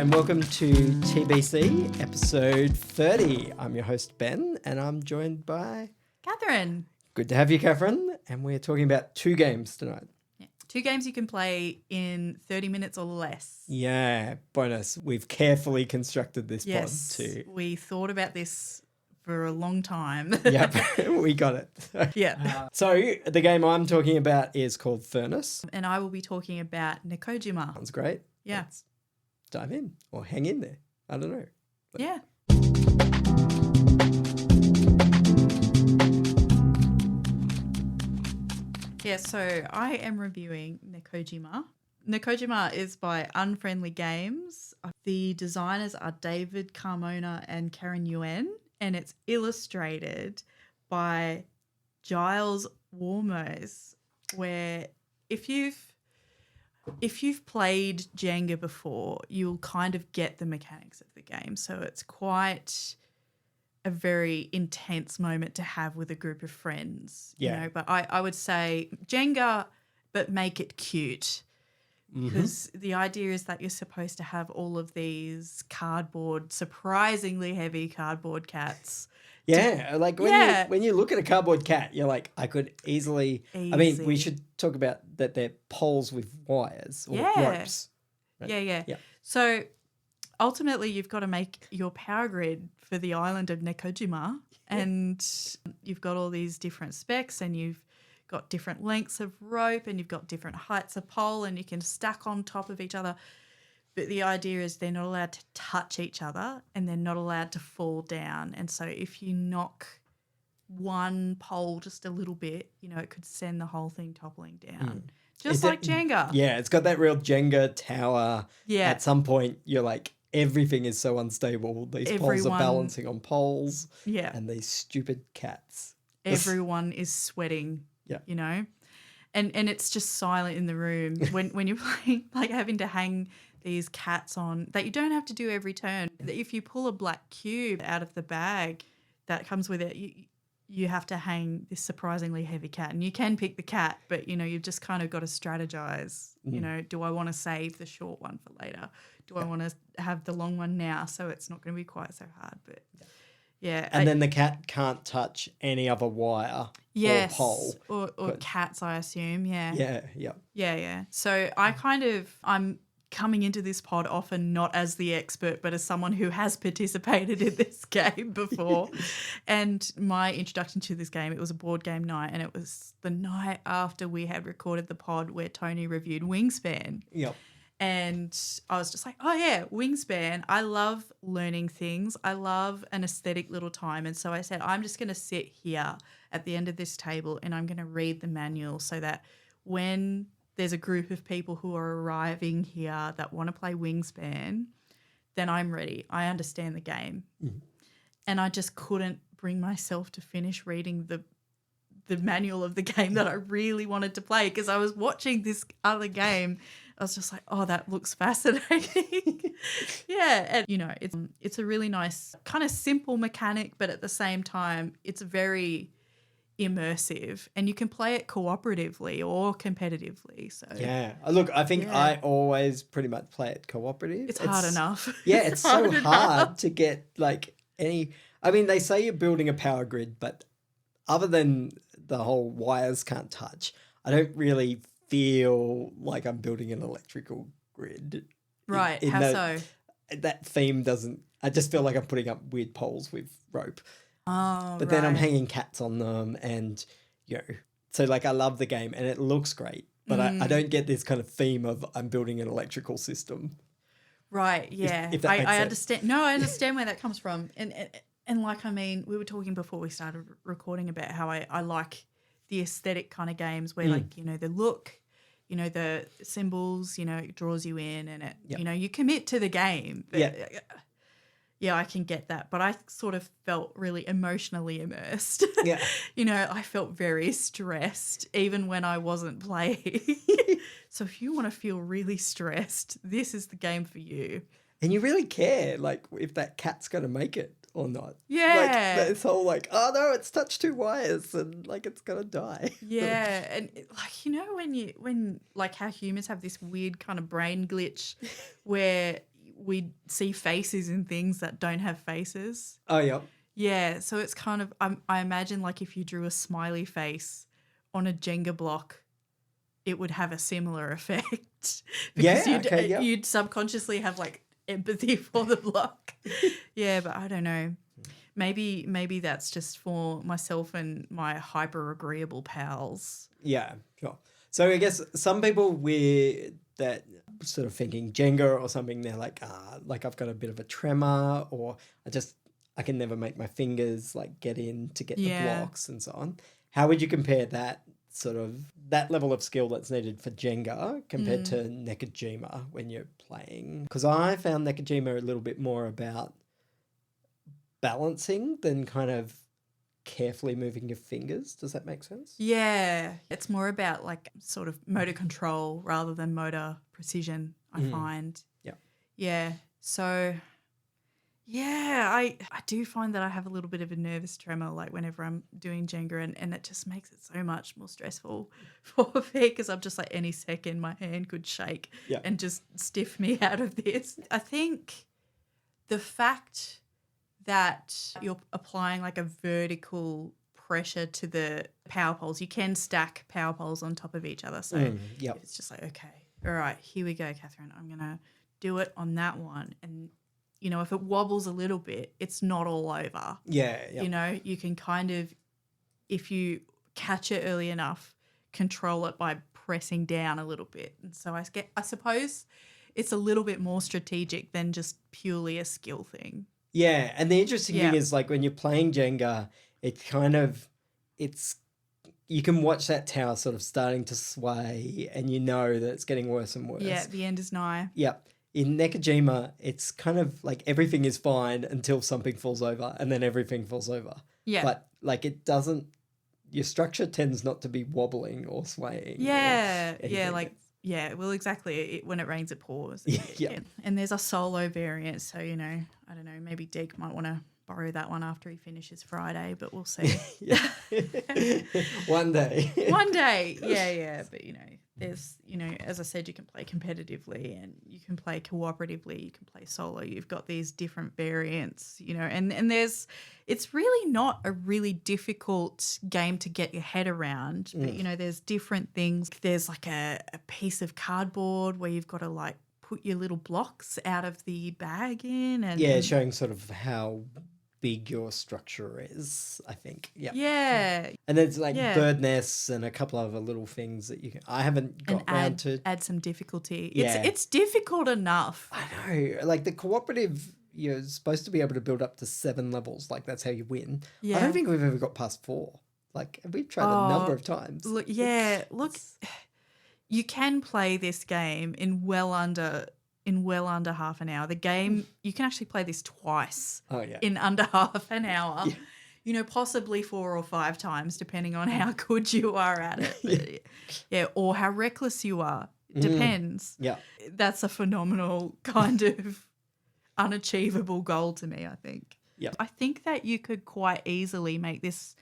and welcome to TBC episode 30. I'm your host Ben, and I'm joined by Catherine. Good to have you, Catherine. And we're talking about two games tonight. Yeah. 2 games you can play in 30 minutes or less. Yeah, bonus. We've carefully constructed this pod Yes, we thought about this for a long time. Yep, we got it. Yeah. So the game I'm talking about is called Furnace. And I will be talking about Nekojima. Sounds great. Yeah. Let's dive in or hang in there. I don't know. Yeah. Yeah, so I am reviewing Nekojima. Nekojima is by Unfriendly Games. The designers are David Carmona and Karen Yuen, and it's illustrated by Giles Warmos, where if you've played Jenga before, you'll kind of get the mechanics of the game. So it's quite a very intense moment to have with a group of friends. Yeah. You know, but I would say Jenga, but make it cute. Because the idea is that you're supposed to have all of these surprisingly heavy cardboard cats. Yeah, like when you look at a cardboard cat, you're like, I could easily. I mean, we should talk about that they're poles with wires or ropes. Right? Yeah. So ultimately, you've got to make your power grid for the island of Nekojima, and you've got all these different specs, and you've got different lengths of rope, and you've got different heights of pole, and you can stack on top of each other. But the idea is they're not allowed to touch each other, and they're not allowed to fall down. And so if you knock one pole just a little bit, you know, it could send the whole thing toppling down. Just like Jenga. Yeah, it's got that real Jenga tower. Yeah. At some point, you're like, everything is so unstable. These poles are balancing on poles. Yeah. And these stupid cats. Everyone is sweating, you know. And it's just silent in the room when you're playing, like having to hang these cats on that you don't have to do every turn. If you pull a black cube out of the bag that comes with it, you have to hang this surprisingly heavy cat. And you can pick the cat, but, you know, you've just kind of got to strategize. You know, do I want to save the short one for later? Do I want to have the long one now so it's not going to be quite so hard? But yeah. And then the cat can't touch any other wire or pole. Or cats, I assume, yeah. Yeah. So I'm coming into this pod often not as the expert, but as someone who has participated in this game before. And my introduction to this game, it was a board game night, and it was the night after we had recorded the pod where Tony reviewed Wingspan. Yep. And I was just like, oh, yeah, Wingspan. I love learning things. I love an aesthetic little time. And so I said, I'm just going to sit here at the end of this table and I'm going to read the manual so that when there's a group of people who are arriving here that want to play Wingspan, then I'm ready. I understand the game. And I just couldn't bring myself to finish reading the manual of the game that I really wanted to play because I was watching this other game. I was just like, oh, that looks fascinating. Yeah. And, you know, it's a really nice kind of simple mechanic, but at the same time, it's very immersive and you can play it cooperatively or competitively. So yeah. Look, I think I always pretty much play it cooperative. It's hard enough. Yeah, it's so hard to get like any – I mean, they say you're building a power grid, but other than the whole wires can't touch, I don't really feel like I'm building an electrical grid. Right. How so? That theme doesn't – I just feel like I'm putting up weird poles with rope. Oh, but then I'm hanging cats on them and, you know, so like I love the game and it looks great, but I don't get this kind of theme of I'm building an electrical system. Right, yeah. If that makes I sense. understand. No, I understand where that comes from. And like, I mean, we were talking before we started recording about how I like the aesthetic kind of games where like, you know, the look, you know, the symbols, you know, it draws you in and it, you know, you commit to the game. But, yeah, I can get that. But I sort of felt really emotionally immersed. Yeah. You know, I felt very stressed even when I wasn't playing. So if you want to feel really stressed, this is the game for you. And you really care, like, if that cat's going to make it or not. Yeah. Like, this whole, like, oh, no, it's touched 2 wires and, like, it's going to die. Yeah. And, like, you know, when like, how humans have this weird kind of brain glitch where we see faces in things that don't have faces. Oh, yeah. Yeah, so it's kind of I imagine like if you drew a smiley face on a Jenga block, it would have a similar effect because you'd subconsciously have like empathy for the block. Yeah, but I don't know. Maybe that's just for myself and my hyper agreeable pals. Yeah, sure. So I guess some people with that sort of thinking Jenga or something, they're like I've got a bit of a tremor, or I can never make my fingers like get in to get the blocks and so on. How would you compare that level of skill that's needed for Jenga compared to Nekojima when you're playing? Because I found Nekojima a little bit more about balancing than kind of carefully moving your fingers. Does that make sense? Yeah, it's more about like sort of motor control rather than motor precision, I find. Yeah. Yeah. So yeah, I do find that I have a little bit of a nervous tremor like whenever I'm doing Jenga, and it just makes it so much more stressful for me because I'm just like any second my hand could shake and just stiff me out of this. I think the fact that you're applying like a vertical pressure to the power poles, you can stack power poles on top of each other. So it's just like, okay, all right, here we go, Catherine. I'm going to do it on that one. And you know, if it wobbles a little bit, it's not all over. Yeah. You know, you can kind of, if you catch it early enough, control it by pressing down a little bit. And so I suppose it's a little bit more strategic than just purely a skill thing. Yeah, and the interesting thing is like when you're playing Jenga, you can watch that tower sort of starting to sway and you know that it's getting worse and worse. Yeah, the end is nigh. Yeah. In Nekojima, it's kind of like everything is fine until something falls over and then everything falls over. Yeah. But like your structure tends not to be wobbling or swaying. Yeah. Well, exactly. When it rains, it pours. Yeah. And there's a solo variant. So, you know, I don't know, maybe Deke might want to borrow that one after he finishes Friday, but we'll see. One day. One day. Yeah. But, you know, there's, you know, as I said, you can play competitively and you can play cooperatively, you can play solo. You've got these different variants, you know, and it's really not a really difficult game to get your head around. But, you know, there's different things. There's like a piece of cardboard where you've got to like put your little blocks out of the bag in. And showing sort of how big your structure is, I think. Yeah. And there's like bird nests and a couple of other little things that I haven't got around to. Add some difficulty. Yeah. It's difficult enough. I know. Like the cooperative, you're supposed to be able to build up to 7 levels. Like that's how you win. Yeah. I don't think we've ever got past 4. Like we've tried a number of times. Look, you can play this game in well under half an hour. The game, you can actually play this twice in under half an hour. Yeah. You know, possibly 4 or 5 times, depending on how good you are at it. Or how reckless you are. It depends. Yeah. That's a phenomenal kind of unachievable goal to me, I think. Yeah. I think that you could quite easily make this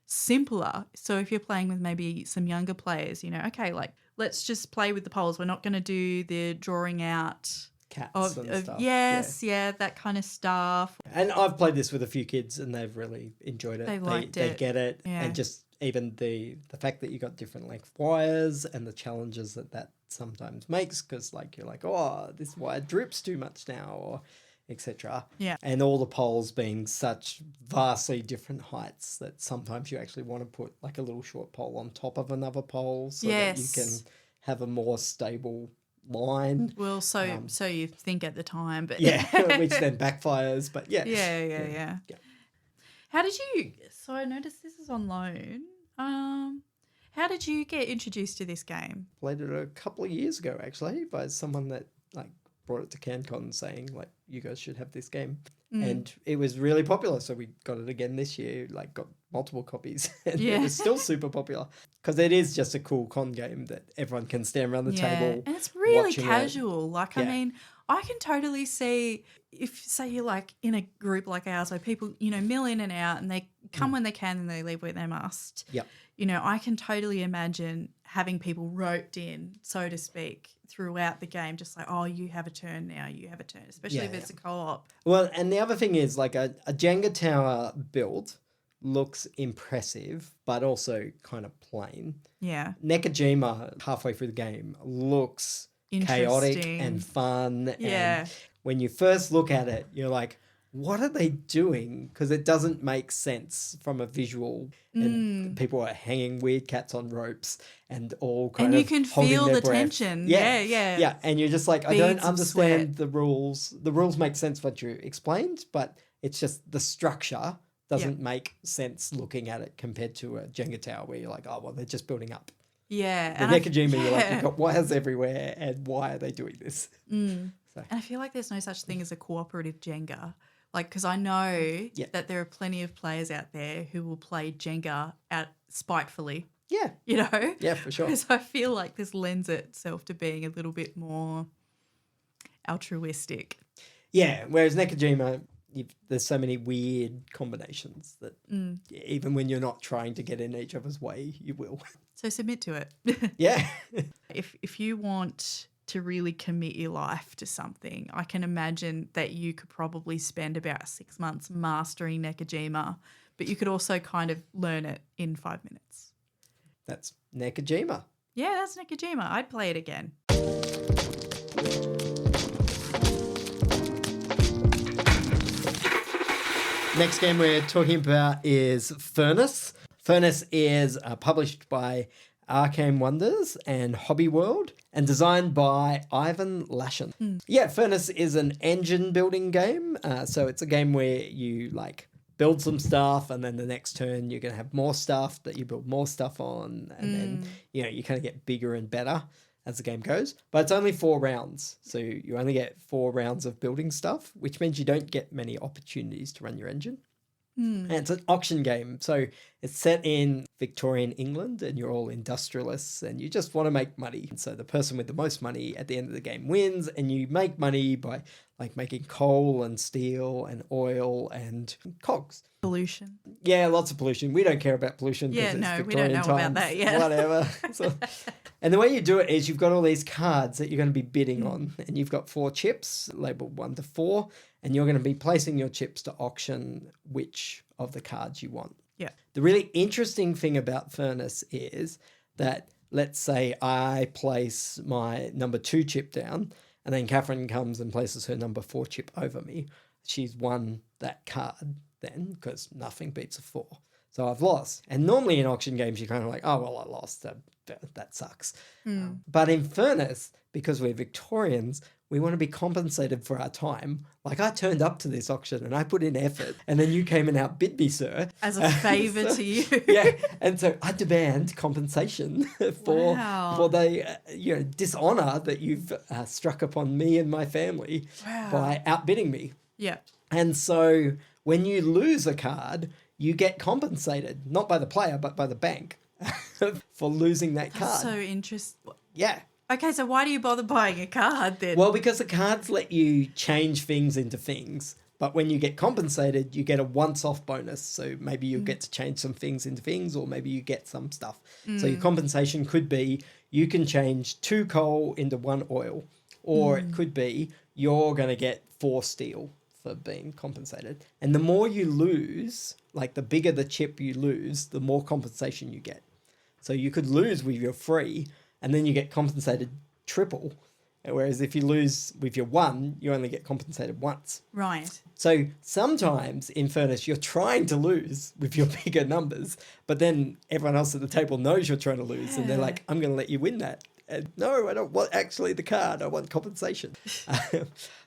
simpler. So if you're playing with maybe some younger players, you know, okay, like let's just play with the poles. We're not going to do the drawing out cats and stuff. Yes, that kind of stuff. And I've played this with a few kids and they've really enjoyed it. They liked They it. get it. Yeah. And just even the fact that you got different length wires and the challenges that sometimes makes, because like you're like, oh, this wire drips too much now, or etc. Yeah. And all the poles being such vastly different heights that sometimes you actually want to put like a little short pole on top of another pole so that you can have a more stable line. Well, so you think at the time, but which then backfires. But yeah. How did you? So I noticed this is on loan. How did you get introduced to this game? Played it a couple of years ago actually by someone that like brought it to CanCon saying like you guys should have this game, and it was really popular. So we got it again this year. Like got multiple copies, and it was still super popular because it is just a cool con game that everyone can stand around the table. And it's really casual. Like I mean, I can totally see if, say, you're like in a group like ours where people, mill in and out and they come when they can and they leave when they must. Yep. I can totally imagine having people roped in, so to speak, throughout the game, just like, oh, you have a turn now, you have a turn, especially if it's a co-op. Well, and the other thing is like a Jenga tower build looks impressive, but also kind of plain. Yeah. Nekojima, halfway through the game, looks chaotic and fun. Yeah. And when you first look at it, you're like, what are they doing? Because it doesn't make sense from a visual. And people are hanging weird cats on ropes and all kind of and you can feel the breath. tension. Yeah. Yeah, and you're just like, I don't Beads of understand sweat. the rules. The rules make sense what you explained, but it's just the structure doesn't make sense looking at it compared to a Jenga tower where you're like, oh, well, they're just building up. Yeah. With Nekojima, you're like, you've got wires everywhere, and why are they doing this? So. And I feel like there's no such thing as a cooperative Jenga. Like, because I know that there are plenty of players out there who will play Jenga out spitefully. Yeah. Yeah, for sure. Because I feel like this lends itself to being a little bit more altruistic. Yeah, whereas Nekojima, there's so many weird combinations that even when you're not trying to get in each other's way, you will. So submit to it. Yeah. If you want to really commit your life to something, I can imagine that you could probably spend about 6 months mastering Nekojima, but you could also kind of learn it in 5 minutes. That's Nekojima. Yeah, that's Nekojima. I'd play it again. Next game we're talking about is Furnace. Furnace is published by Arcane Wonders and Hobby World and designed by Ivan Lashin. Yeah, Furnace is an engine building game. So it's a game where you like build some stuff and then the next turn you're going to have more stuff that you build more stuff on. And then, you kind of get bigger and better as the game goes. But it's only 4 rounds. So you only get 4 rounds of building stuff, which means you don't get many opportunities to run your engine. And it's an auction game. So it's set in Victorian England and you're all industrialists and you just want to make money. And so the person with the most money at the end of the game wins, and you make money by like making coal and steel and oil and cogs. Pollution. Yeah, lots of pollution. We don't care about pollution. Yeah, it's no, Victorian we don't know times, about that yet. Whatever. So, and the way you do it is you've got all these cards that you're going to be bidding on, and you've got 4 chips labeled 1 to 4, and you're going to be placing your chips to auction which of the cards you want. Yeah. The really interesting thing about Furnace is that, let's say I place my number 2 chip down, and then Catherine comes and places her number 4 chip over me. She's won that card then, because nothing beats a 4. So I've lost. And normally in auction games, you're kind of like, oh, well, I lost. That sucks. But in Furnace, because we're Victorians, we want to be compensated for our time. Like, I turned up to this auction and I put in effort, and then you came and outbid me, sir. As a favour to you. Yeah. And so I demand compensation for the dishonour that you've struck upon me and my family by outbidding me. Yeah. And so when you lose a card, you get compensated, not by the player, but by the bank for losing that card. That's so interesting. Yeah. Okay, so why do you bother buying a card then? Well, because the cards let you change things into things. But when you get compensated, you get a once-off bonus. So maybe you get to change some things into things, or maybe you get some stuff. So your compensation could be you can change 2 coal into 1 oil. Or it could be you're going to get 4 steel for being compensated. And the more you lose, like the bigger the chip you lose, the more compensation you get. So you could lose with your 3, and then you get compensated triple. Whereas if you lose with your 1, you only get compensated once. Right. So sometimes in Furnace, you're trying to lose with your bigger numbers, but then everyone else at the table knows you're trying to lose, and they're like, I'm going to let you win that. And no, I don't want actually the card. I want compensation.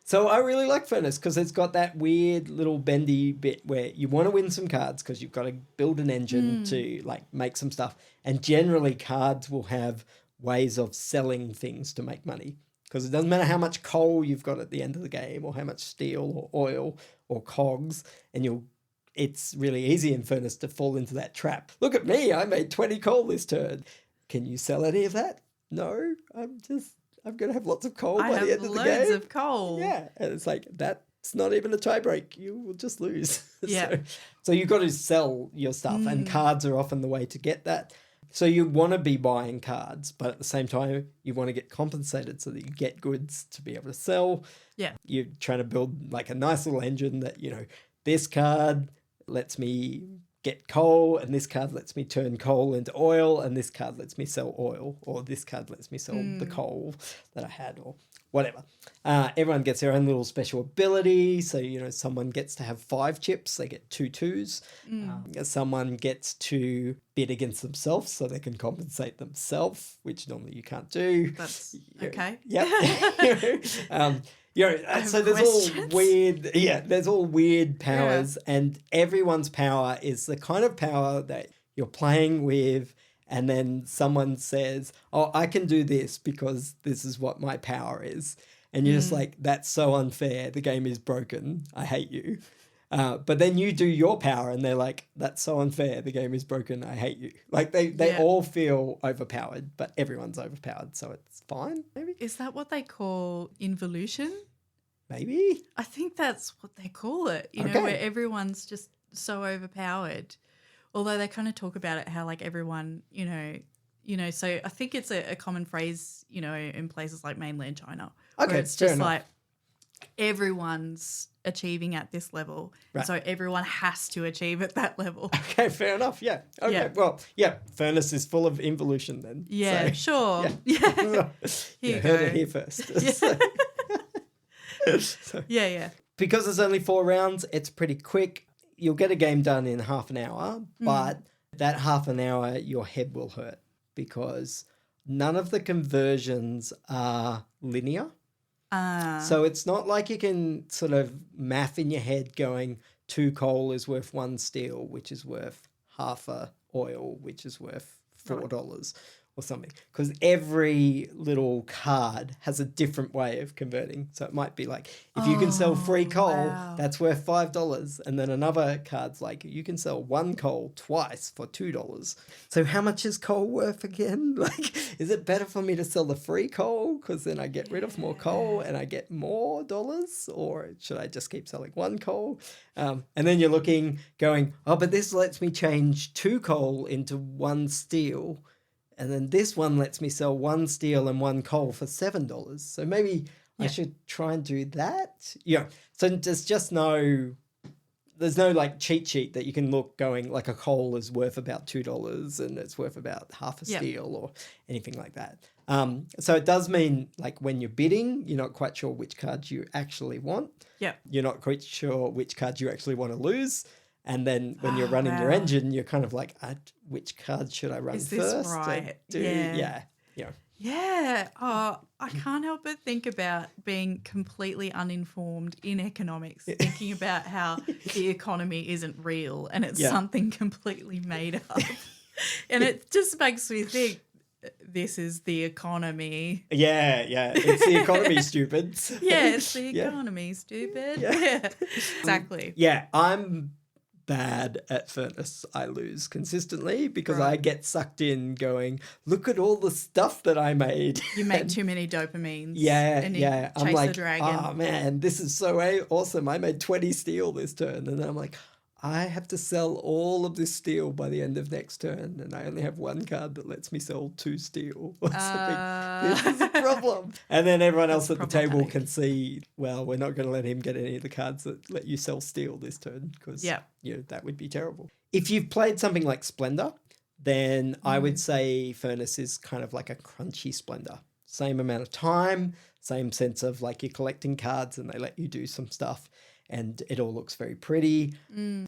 So I really like Furnace because it's got that weird little bendy bit where you want to win some cards because you've got to build an engine to like make some stuff. And generally cards will have ways of selling things to make money, because it doesn't matter how much coal you've got at the end of the game or how much steel or oil or cogs, and it's really easy in Furnace to fall into that trap. Look at me, I made 20 coal this turn. Can you sell any of that? No, I'm going to have lots of coal I by have the end of the game. loads of coal. Yeah, and it's like, that's not even a tie break. You will just lose. Yeah. So you've got to sell your stuff, and cards are often the way to get that. So you want to be buying cards, but at the same time, you want to get compensated so that you get goods to be able to sell. Yeah. You're trying to build like a nice little engine that, this card lets me get coal, and this card lets me turn coal into oil, and this card lets me sell oil, or this card lets me sell the coal that I had, or whatever. Everyone gets their own little special ability. So, someone gets to have 5 chips, they get 2 twos. Someone gets to bid against themselves so they can compensate themselves, which normally you can't do. That's okay. Yep. So there's all weird, there's all weird powers, and everyone's power is the kind of power that you're playing with, and then someone says, oh, I can do this because this is what my power is. And you're just like, that's so unfair. The game is broken. I hate you. But then you do your power and they're like, that's so unfair. The game is broken. I hate you. Like they all feel overpowered, but everyone's overpowered. So it's fine, maybe. Is that what they call involution? Maybe. I think that's what they call it, where everyone's just so overpowered. Although they kind of talk about it, how like everyone, so I think it's a common phrase, in places like mainland China. Okay, where it's just like everyone's achieving at this level. Right. So everyone has to achieve at that level. Okay, fair enough. Yeah. Okay. Yeah. Well, Furnace is full of involution then. Yeah, so, sure. Yeah. Here you heard go. it here first. So, Yeah. because there's only 4 rounds, it's pretty quick. You'll get a game done in half an hour, but that half an hour, your head will hurt because none of the conversions are linear. So it's not like you can sort of math in your head going 2 coal is worth 1 steel, which is worth half a oil, which is worth $4 or something. Because every little card has a different way of converting. So it might be like, if you can sell 3 coal, that's worth $5. And then another card's like, you can sell 1 coal twice for $2. So how much is coal worth again? Like, is it better for me to sell the free coal? Because then I get rid of more coal and I get more dollars? Or should I just keep selling 1 coal? And then you're looking, going, oh, but this lets me change 2 coal into 1 steel. And then this one lets me sell 1 steel and 1 coal for $7. So maybe I should try and do that. Yeah. So there's no like cheat sheet that you can look going like a coal is worth about $2 and it's worth about half a steel or anything like that. So it does mean like when you're bidding, you're not quite sure which cards you actually want. Yeah. You're not quite sure which cards you actually want to lose. And then when you're running your engine, you're kind of like, which card should I run Is first? this right? Yeah. Oh, I can't help but think about being completely uninformed in economics, thinking about how the economy isn't real and it's something completely made up. And it just makes me think, this is the economy. Yeah. It's the economy, stupid. Yeah, it's the economy, stupid. Yeah. Exactly. Yeah, I'm bad at Furnace. I lose consistently because I get sucked in going, look at all the stuff that I made. You make too many dopamines. And I'm like, the dragon. oh man, this is so awesome. I made 20 steel this turn. And then I'm like, I have to sell all of this steel by the end of next turn, and I only have 1 card that lets me sell 2 steel or something. This is a problem. And then everyone else at the table can see, well, we're not going to let him get any of the cards that let you sell steel this turn because that would be terrible. If you've played something like Splendor, then I would say Furnace is kind of like a crunchy Splendor. Same amount of time, same sense of like you're collecting cards and they let you do some stuff. And it all looks very pretty.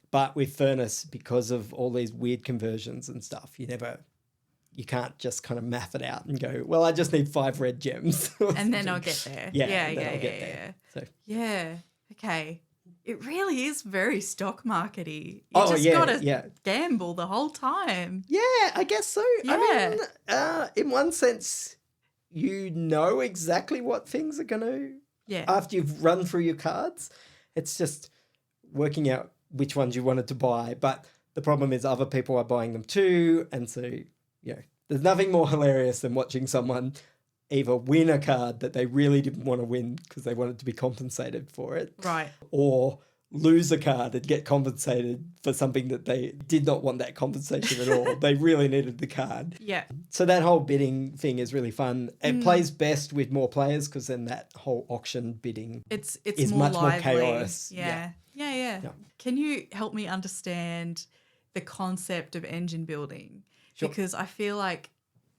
But with Furnace, because of all these weird conversions and stuff, you can't just kind of math it out and go, well, I just need 5 red gems. And then I'll get there. Yeah. So. Yeah. Okay. It really is very stock markety. You just got to gamble the whole time. Yeah, I guess so. Yeah. I mean, in one sense, you know exactly what things are going to... Yeah. After you've run through your cards, it's just working out which ones you wanted to buy. But the problem is other people are buying them too. And so, there's nothing more hilarious than watching someone either win a card that they really didn't want to win because they wanted to be compensated for it. Right. Or lose a card and get compensated for something that they did not want that compensation at all. They really needed the card. Yeah. So that whole bidding thing is really fun. It plays best with more players because then that whole auction bidding It's is more much lively. more chaos. Yeah. Can you help me understand the concept of engine building? Sure. Because I feel like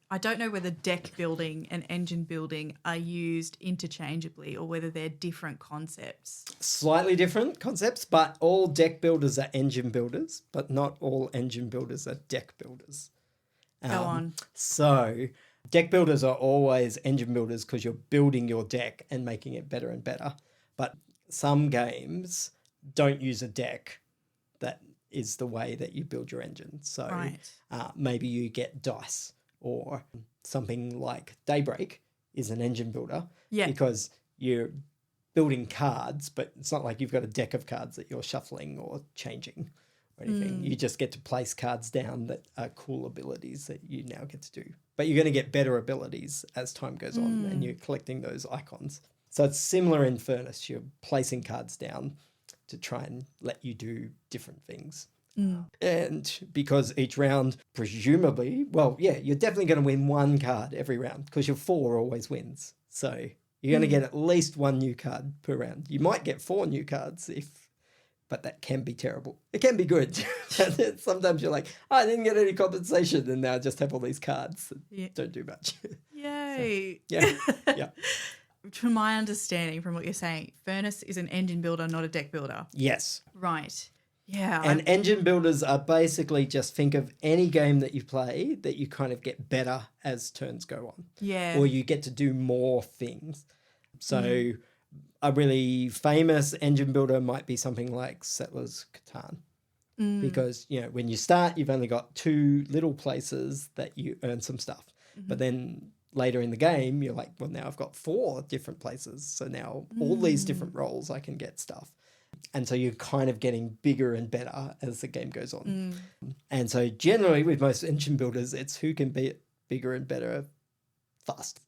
I don't know whether deck building and engine building are used interchangeably or whether they're different concepts. Slightly different concepts, but all deck builders are engine builders, but not all engine builders are deck builders. Go on. So deck builders are always engine builders because you're building your deck and making it better and better. But some games don't use a deck. That is the way that you build your engine. So maybe you get dice, or something like Daybreak is an engine builder because you're building cards, but it's not like you've got a deck of cards that you're shuffling or changing or anything. You just get to place cards down that are cool abilities that you now get to do. But you're going to get better abilities as time goes on and you're collecting those icons. So it's similar in Furnace. You're placing cards down to try and let you do different things. And because each round, presumably, you're definitely going to win one card every round because your 4 always wins. So you're going to get at least 1 new card per round. You might get 4 new cards but that can be terrible. It can be good. Sometimes you're like, I didn't get any compensation and now I just have all these cards that don't do much. Yay. So, From my understanding, from what you're saying, Furnace is an engine builder, not a deck builder. Yes. Right. Yeah. And engine builders are basically just think of any game that you play that you kind of get better as turns go on. Yeah. Or you get to do more things. So a really famous engine builder might be something like Settlers Catan. Because, when you start, you've only got 2 little places that you earn some stuff. But then later in the game, you're like, well, now I've got 4 different places. So now all these different roles I can get stuff. And so you're kind of getting bigger and better as the game goes on. And so generally with most engine builders, it's who can be bigger and better fast.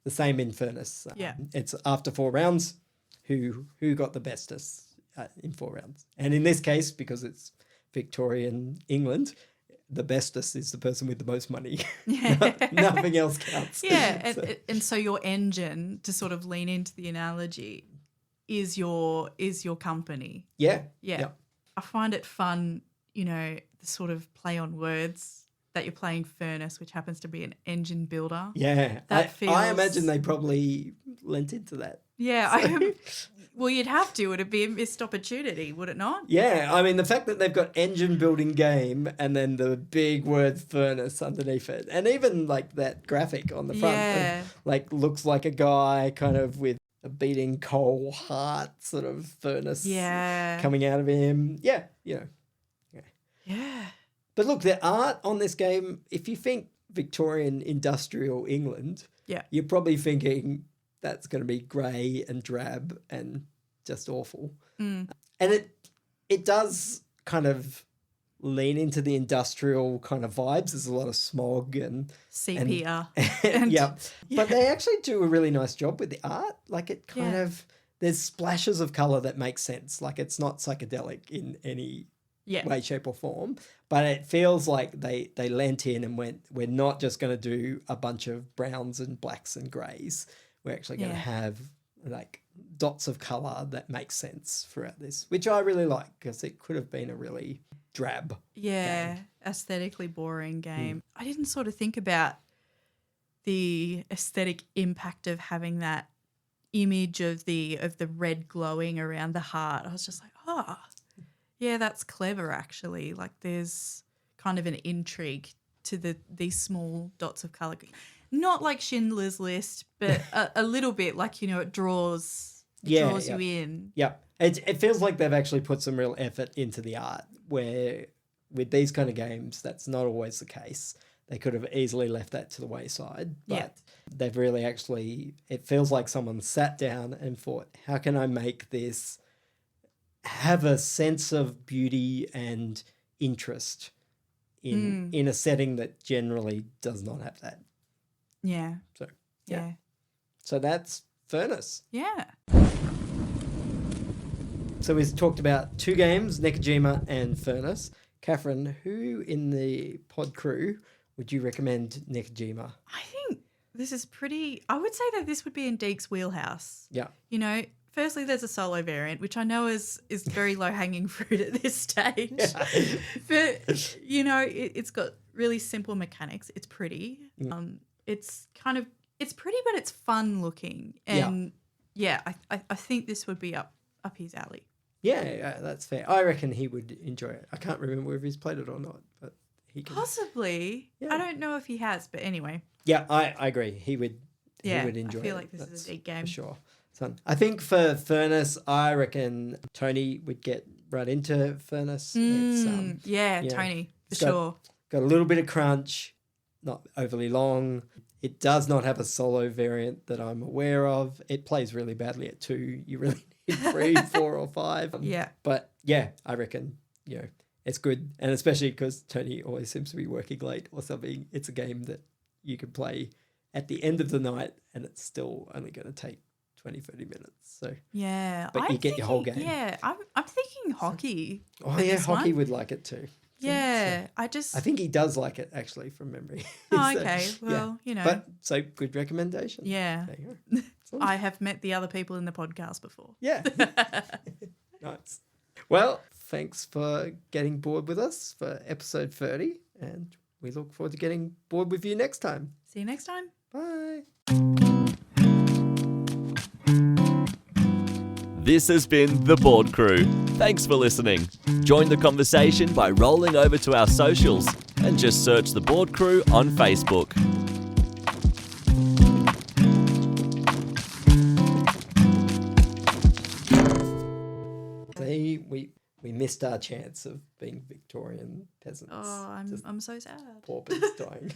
The same in Furnace. It's after 4 rounds, who got the bestest in 4 rounds. And in this case, because it's Victorian England, the bestest is the person with the most money. Nothing else counts. Yeah, and so your engine, to sort of lean into the analogy, is your company. Yeah. I find it fun, the sort of play on words that you're playing Furnace, which happens to be an engine builder. Yeah. I imagine they probably lent into that. Yeah. Well, you'd have to. It'd be a missed opportunity, would it not? Yeah. I mean, the fact that they've got engine building game and then the big word Furnace underneath it, and even like that graphic on the front, looks like a guy kind of with a beating coal heart sort of furnace coming out of him. Yeah. But look, the art on this game, if you think Victorian industrial England, you're probably thinking that's going to be grey and drab and just awful. And it does kind of lean into the industrial kind of vibes. There's a lot of smog and sepia. But they actually do a really nice job with the art. Like it kind of, there's splashes of colour that make sense. Like it's not psychedelic in any way, shape or form. But it feels like they lent in and went, we're not just going to do a bunch of browns and blacks and greys. We're actually going to have like dots of colour that make sense throughout this, which I really like because it could have been a really drab game. Aesthetically boring game. I didn't sort of think about the aesthetic impact of having that image of the red glowing around the heart. I was just like, that's clever actually. Like there's kind of an intrigue to these small dots of colour. Not like Schindler's List, but a little bit like, it draws you in. Yeah. It feels like they've actually put some real effort into the art, where with these kind of games, that's not always the case. They could have easily left that to the wayside, but they've really actually, it feels like someone sat down and thought, how can I make this have a sense of beauty and interest in a setting that generally does not have that. Yeah. So, yeah. So that's Furnace. Yeah. So we've talked about 2 games, Nekojima and Furnace. Catherine, who in the pod crew would you recommend Nekojima? I think this is I would say that this would be in Deke's wheelhouse. Yeah. You know, firstly, there's a solo variant, which I know is very low-hanging fruit at this stage. Yeah. But, you know, it's got really simple mechanics. It's pretty. It's pretty, but it's fun looking. And, I think this would be up his alley. Yeah, that's fair. I reckon he would enjoy it. I can't remember if he's played it or not, but he can. Possibly. Yeah. I don't know if he has, but anyway. Yeah, I agree. He would enjoy it. I feel like this is a Deke game. For sure. I think for Furnace, I reckon Tony would get right into Furnace. Tony, for sure. Got a little bit of crunch, not overly long. It does not have a solo variant that I'm aware of. It plays really badly at 2. You really need 3, 4 or 5. Yeah. But yeah, I reckon, it's good. And especially because Tony always seems to be working late or something. It's a game that you can play at the end of the night and it's still only going to take 20, 30 minutes. So yeah. But you get your whole game. Yeah. I'm thinking hockey. Oh yeah, Hockey would like it too. Yeah, I think he does like it actually from memory. Oh, okay. Well, But so good recommendation. Yeah. There you go. I have met the other people in the podcast before. Yeah. Nice. Well, thanks for getting bored with us for episode 30 and we look forward to getting bored with you next time. See you next time. Bye. This has been The Board Crew. Thanks for listening. Join the conversation by rolling over to our socials and just search The Board Crew on Facebook. See, we missed our chance of being Victorian peasants. Oh, I'm so sad. Paupers dying.